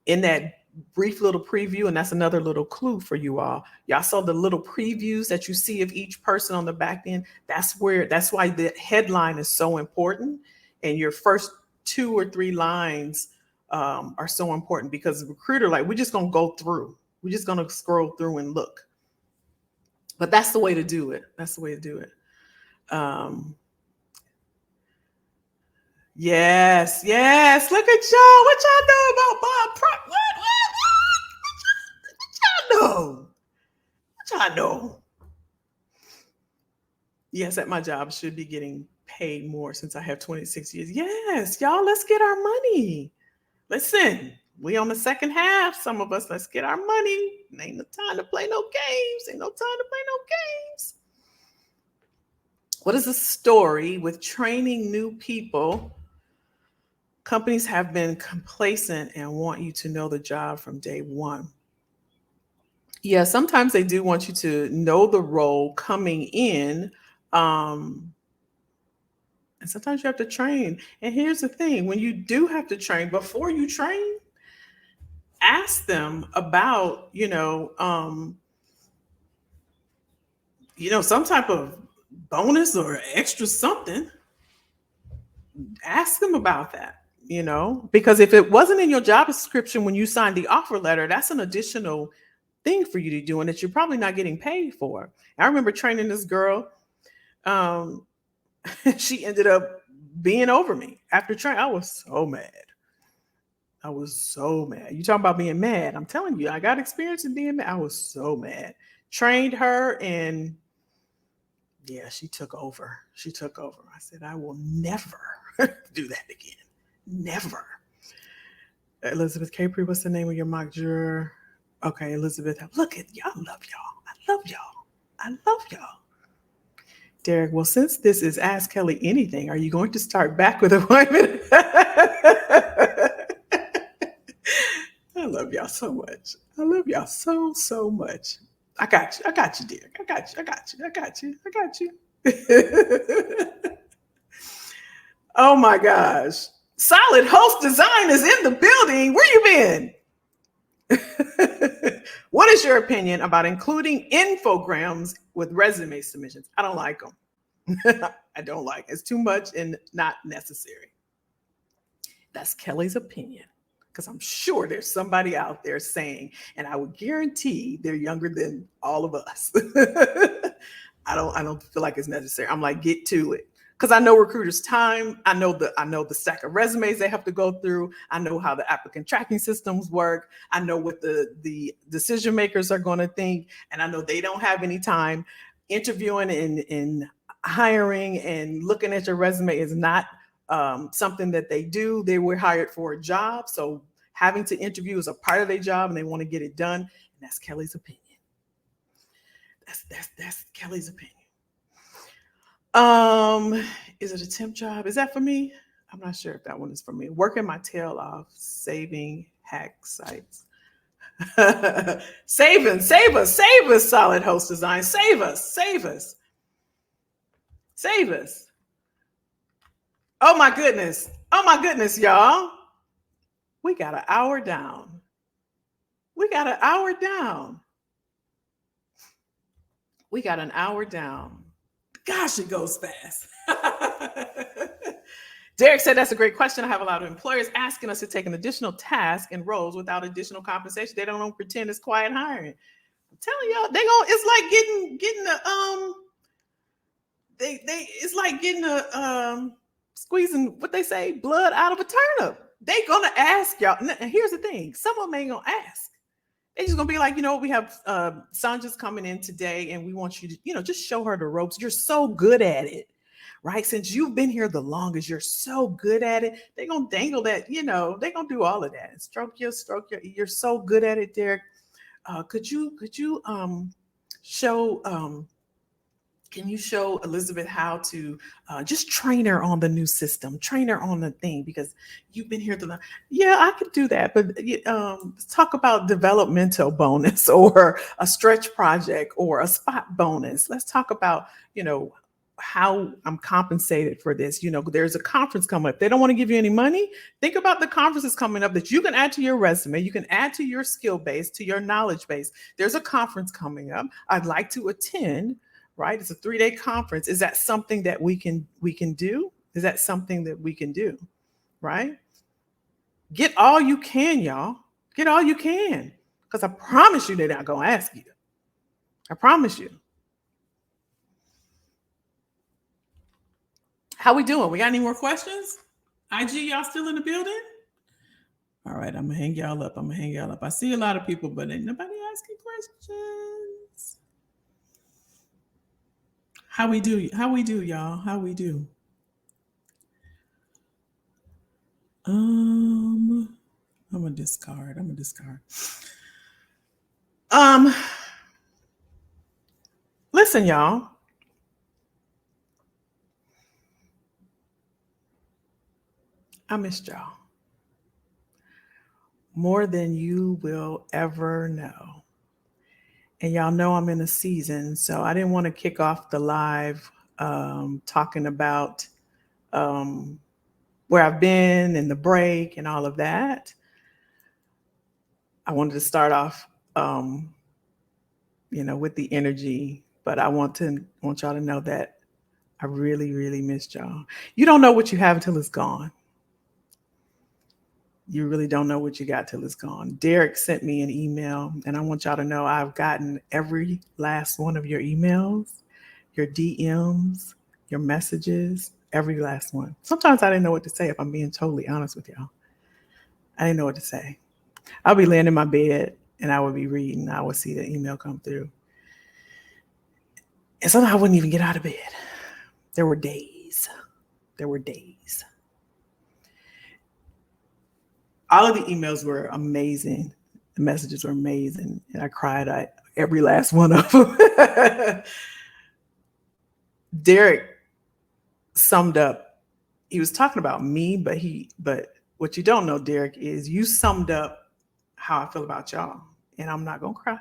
in that brief little preview, and that's another little clue for you all. Y'all saw the little previews that you see of each person on the back end. That's why the headline is so important, and your first 2 or 3 lines are so important, because the recruiter, like, we're just gonna go through. We're just gonna scroll through and look. But that's the way to do it. That's the way to do it. Yes. Look at y'all. What y'all know about Bob Proctor? What y'all know? What y'all know? Yes, at my job, should be getting paid more since I have 26 years. Yes, y'all, let's get our money. Listen, we on the second half. Some of us, let's get our money. Ain't no time to play no games. Ain't no time to play no games. What is the story with training new people? Companies have been complacent and want you to know the job from day one. Yeah, sometimes they do want you to know the role coming in. And sometimes you have to train. And here's the thing, when you do have to train, before you train, ask them about, some type of bonus or extra something. Ask them about that, because if it wasn't in your job description when you signed the offer letter, that's an additional thing for you to do and that you're probably not getting paid for. I remember training this girl. She ended up being over me after training. I was so mad. You talking about being mad? I'm telling you, I got experience in being mad. I was so mad. Trained her, and yeah, she took over. I said, I will never do that again. Never. Elizabeth Capri, what's the name of your mock juror? Okay, Elizabeth. Look at y'all. I love y'all. Derek, well, since this is Ask Kelly Anything, are you going to start back with appointment? I love y'all so much. I love y'all so much. I got you, Derek. I got you. Oh my gosh. Solid Host Design is in the building. Where you been? What is your opinion about including infograms with resume submissions? I don't like them. I don't like it. It's too much and not necessary. That's Kelly's opinion, because I'm sure there's somebody out there saying, and I would guarantee they're younger than all of us. I don't feel like it's necessary. I'm like, get to it. Because I know recruiters' time. I know the stack of resumes they have to go through. I know how the applicant tracking systems work. I know what the decision makers are going to think, and I know they don't have any time. Interviewing and hiring and looking at your resume is not something that they do. They were hired for a job, so having to interview is a part of their job, and they want to get it done. And that's Kelly's opinion. That's Kelly's opinion. Is it a temp job? Is that for me? I'm not sure if that one is for me. Working my tail off, saving hack sites. Save us, Solid Host Design. Save us. Oh my goodness, y'all. We got an hour down. Gosh, it goes fast. Derek said, that's a great question. I have a lot of employers asking us to take an additional task and roles without additional compensation. They don't pretend it's quiet hiring. I'm telling y'all, it's like it's like getting squeezing, what they say, blood out of a turnip. They gonna ask y'all. And here's the thing, some of them ain't gonna ask. They're just gonna be like, we have Sanja's coming in today, and we want you to, just show her the ropes. You're so good at it, right? Since you've been here the longest, you're so good at it. They're gonna dangle that, they're gonna do all of that. Stroke your. You're so good at it, Derek. Could you show Can you show Elizabeth how to just train her on the new system, train her on the thing? Because you've been here to yeah, I could do that. But let's talk about developmental bonus or a stretch project or a spot bonus. Let's talk about, how I'm compensated for this. There's a conference coming up. They don't want to give you any money. Think about the conferences coming up that you can add to your resume. You can add to your skill base, to your knowledge base. There's a conference coming up. I'd like to attend. Right? It's a 3-day conference. Is that something that we can do? Is that something that we can do? Right? Get all you can, y'all. Get all you can. Because I promise you they're not going to ask you. I promise you. How we doing? We got any more questions? IG, y'all still in the building? All right, I'm going to hang y'all up. I see a lot of people, but ain't nobody asking questions. How we do, y'all? How we do? I'm gonna discard. Listen, y'all. I missed y'all more than you will ever know. And y'all know I'm in a season, so I didn't want to kick off the live talking about where I've been and the break and all of that. I wanted to start off, with the energy, but I want y'all to know that I really, really missed y'all. You don't know what you have until it's gone. You really don't know what you got till it's gone. Derek sent me an email, and I want y'all to know I've gotten every last one of your emails, your DMs, your messages, every last one. Sometimes I didn't know what to say, if I'm being totally honest with y'all. I didn't know what to say. I'll be laying in my bed, and I would be reading. I would see the email come through. And sometimes I wouldn't even get out of bed. There were days. All of the emails were amazing. The messages were amazing. And I cried at every last one of them. Derek summed up, he was talking about me, but what you don't know, Derek, is you summed up how I feel about y'all. And I'm not going to cry.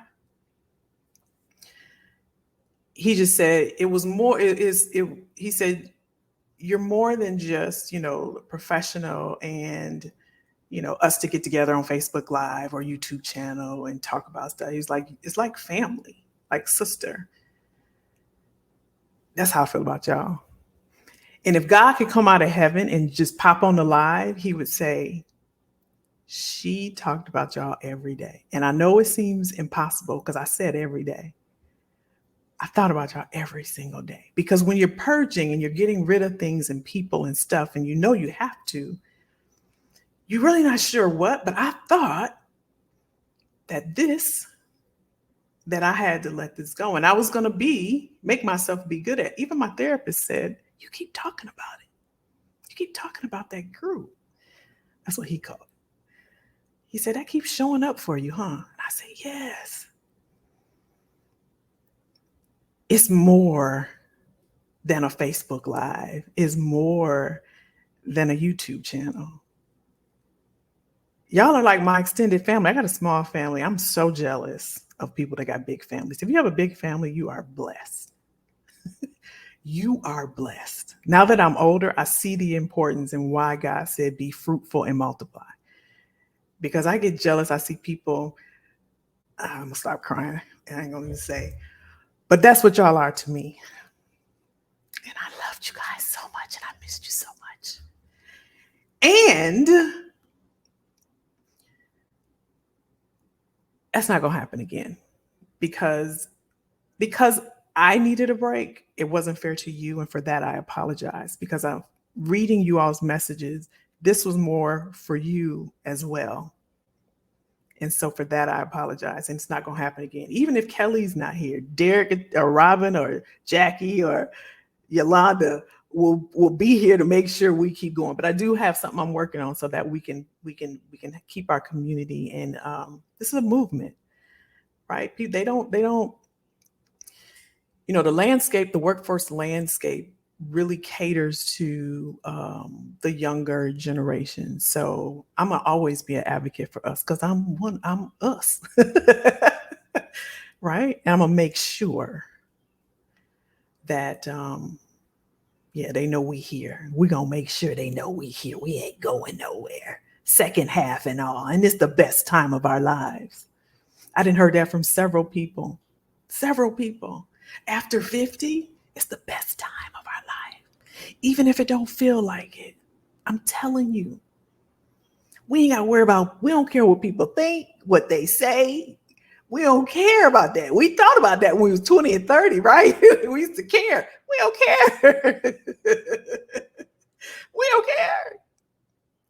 He just said it was more, he said, you're more than just, professional and, us to get together on Facebook Live or YouTube channel and talk about stuff. He's like, it's like family, like sister. That's how I feel about y'all. And if God could come out of heaven and just pop on the live, he would say, she talked about y'all every day. And I know it seems impossible because I said every day. I thought about y'all every single day. Because when you're purging and you're getting rid of things and people and stuff, and you have to, you're really not sure what, but I thought that I had to let this go. And I was going to make myself be good at it. Even my therapist said, you keep talking about it. You keep talking about that group. That's what he called it. He said, that keeps showing up for you, huh? And I said, yes. It's more than a Facebook Live. It's more than a YouTube channel. Y'all are like my extended family. I got a small family. I'm so jealous of people that got big families. If you have a big family, you are blessed. You are blessed. Now that I'm older, I see the importance and why God said be fruitful and multiply. Because I get jealous. I see people, I'm going to stop crying. I ain't going to even say, but that's what y'all are to me. And I loved you guys so much and I missed you so much. And that's not going to happen again because I needed a break. It wasn't fair to you. And for that, I apologize because I'm reading you all's messages. This was more for you as well. And so for that, I apologize. And it's not going to happen again. Even if Kelly's not here, Derek or Robin or Jackie or Yolanda will be here to make sure we keep going. But I do have something I'm working on so that we can keep our community. And this is a movement, right? They don't. The workforce landscape really caters to the younger generation. So I'm gonna always be an advocate for us because I'm us, right? And I'm gonna make sure that yeah, they know we here. We're gonna make sure they know we here. We ain't going nowhere. Second half and all. And it's the best time of our lives. I didn't heard that from several people. Several people. After 50, it's the best time of our life. Even if it don't feel like it. I'm telling you. We ain't gotta worry about, we don't care what people think, what they say. We don't care about that. We thought about that when we was 20 and 30, right? We used to care. We don't care. We don't care.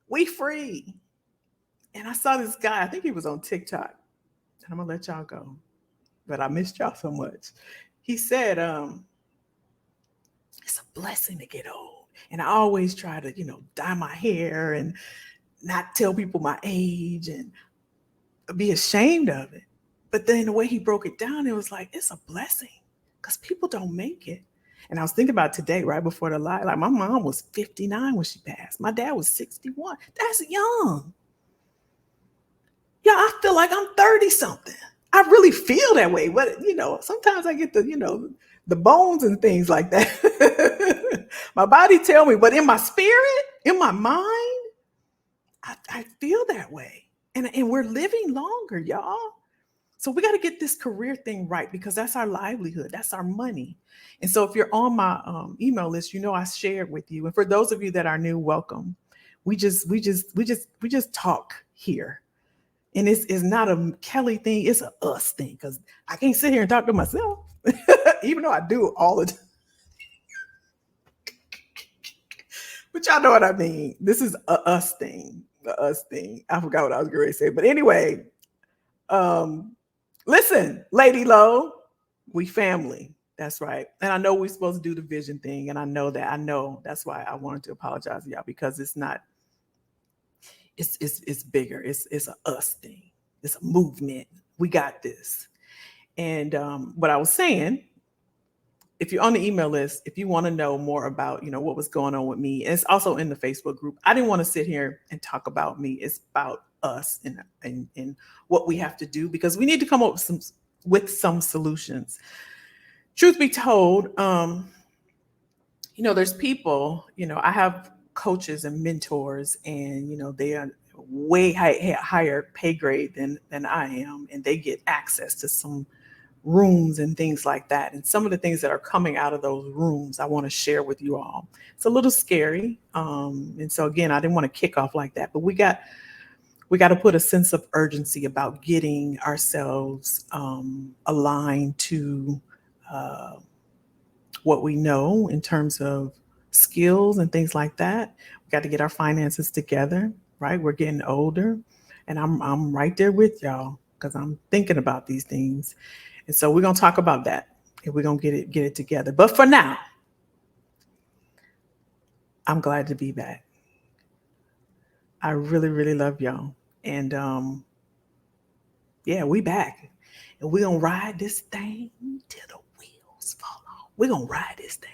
We free. And I saw this guy, I think he was on TikTok. And I'm gonna let y'all go. But I missed y'all so much. He said, it's a blessing to get old. And I always try to, dye my hair and not tell people my age and be ashamed of it. But then the way he broke it down, it was like, it's a blessing because people don't make it. And I was thinking about today, right before the live, like my mom was 59 when she passed. My dad was 61. That's young. Yeah, I feel like I'm 30 something. I really feel that way. But, sometimes I get the bones and things like that. My body tell me, but in my spirit, in my mind, I feel that way. And we're living longer, y'all. So we got to get this career thing right because that's our livelihood. That's our money. And so if you're on my email list, I shared with you. And for those of you that are new, welcome. We just talk here. And it's not a Kelly thing. It's a us thing because I can't sit here and talk to myself, even though I do all the time. But y'all know what I mean. This is a us thing. The us thing. I forgot what I was going to say. But anyway, listen, Lady Low, we family. That's right. And I know we're supposed to do the vision thing. And I know that. I know that's why I wanted to apologize to y'all because it's not. It's bigger. It's a us thing. It's a movement. We got this. And what I was saying, if you're on the email list, if you want to know more about, what was going on with me, and it's also in the Facebook group. I didn't want to sit here and talk about me. It's about us and what we have to do because we need to come up with some solutions. Truth be told, there's people, I have coaches and mentors and, they are way higher pay grade than I am. And they get access to some rooms and things like that. And some of the things that are coming out of those rooms, I want to share with you all. It's a little scary. And so again, I didn't want to kick off like that, but we got to put a sense of urgency about getting ourselves aligned to what we know in terms of skills and things like that. We got to get our finances together, right? We're getting older, and I'm right there with y'all because I'm thinking about these things. And so we're going to talk about that and we're going to get it together. But for now, I'm glad to be back. I really, really love y'all. And yeah, we back. And we're going to ride this thing till the wheels fall off. We're going to ride this thing.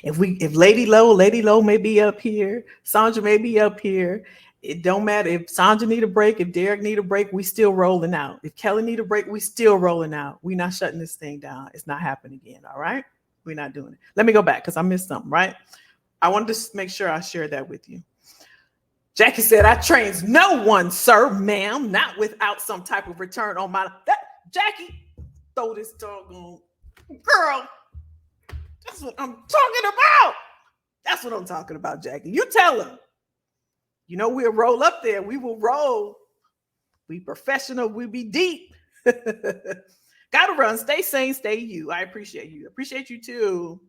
If Lady Low may be up here, Sandra may be up here. It don't matter if Sandra need a break, if Derek need a break, we still rolling out. If Kelly need a break, we still rolling out. We're not shutting this thing down. It's not happening again. All right. We're not doing it. Let me go back because I missed something, right? I wanted to make sure I shared that with you. Jackie said, I trains no one, sir, ma'am, not without some type of return on my Jackie, throw this doggone girl. That's what I'm talking about. That's what I'm talking about, Jackie. You tell him. We'll roll up there. We will roll. We professional. We be deep. Gotta run. Stay sane. Stay you. I appreciate you. Appreciate you too.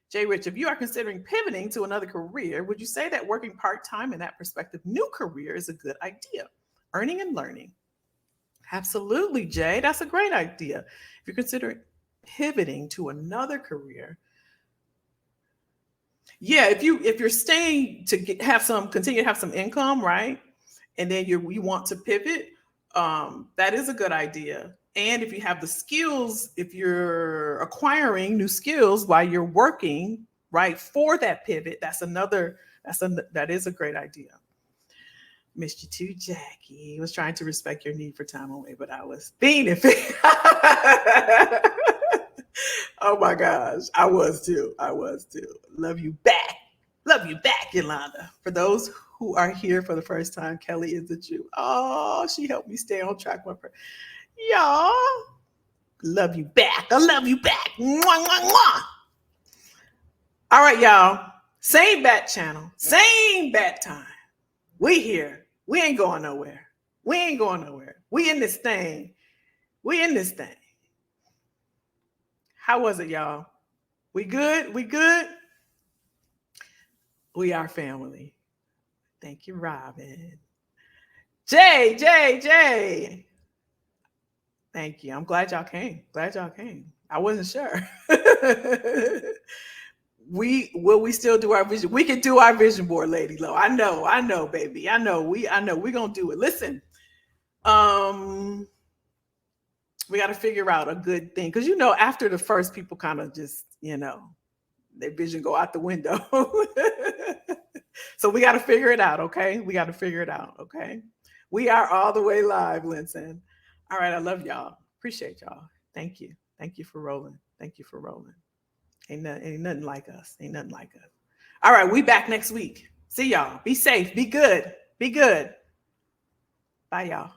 Jay Rich, if you are considering pivoting to another career, would you say that working part-time in that prospective new career is a good idea? Earning and learning. Absolutely, Jay. That's a great idea. If you're considering pivoting to another career, yeah, if you're staying to continue to have some income, right? And then you want to pivot, that is a good idea. And if you have the skills, if you're acquiring new skills while you're working, right, for that pivot, that is a great idea. Missed you too, Jackie. Was trying to respect your need for time away, but I was fiending. Oh my gosh. I was too. I was too. Love you back. Love you back, Yolanda. For those who are here for the first time, Kelly is a Jew. Oh, she helped me stay on track with her. Y'all. Love you back. I love you back. Mwah, mwah, mwah. All right, y'all. Same bat channel. Same bat time. We here. We ain't going nowhere. We ain't going nowhere. We in this thing. We in this thing. How was it, y'all? We good? We good? We are family. Thank you, Robin. Jay. Thank you. I'm glad y'all came. Glad y'all came. I wasn't sure. We still do our vision? We can do our vision board, Lady Low. I know, baby. I know we're gonna do it. Listen, we got to figure out a good thing. Because after the first, people kind of just, their vision go out the window. So we got to figure it out, okay? We got to figure it out, okay? We are all the way live, Linson. All right, I love y'all. Appreciate y'all. Thank you. Thank you for rolling. Thank you for rolling. Ain't nothing like us. Ain't nothing like us. All right, we back next week. See y'all. Be safe. Be good. Be good. Bye, y'all.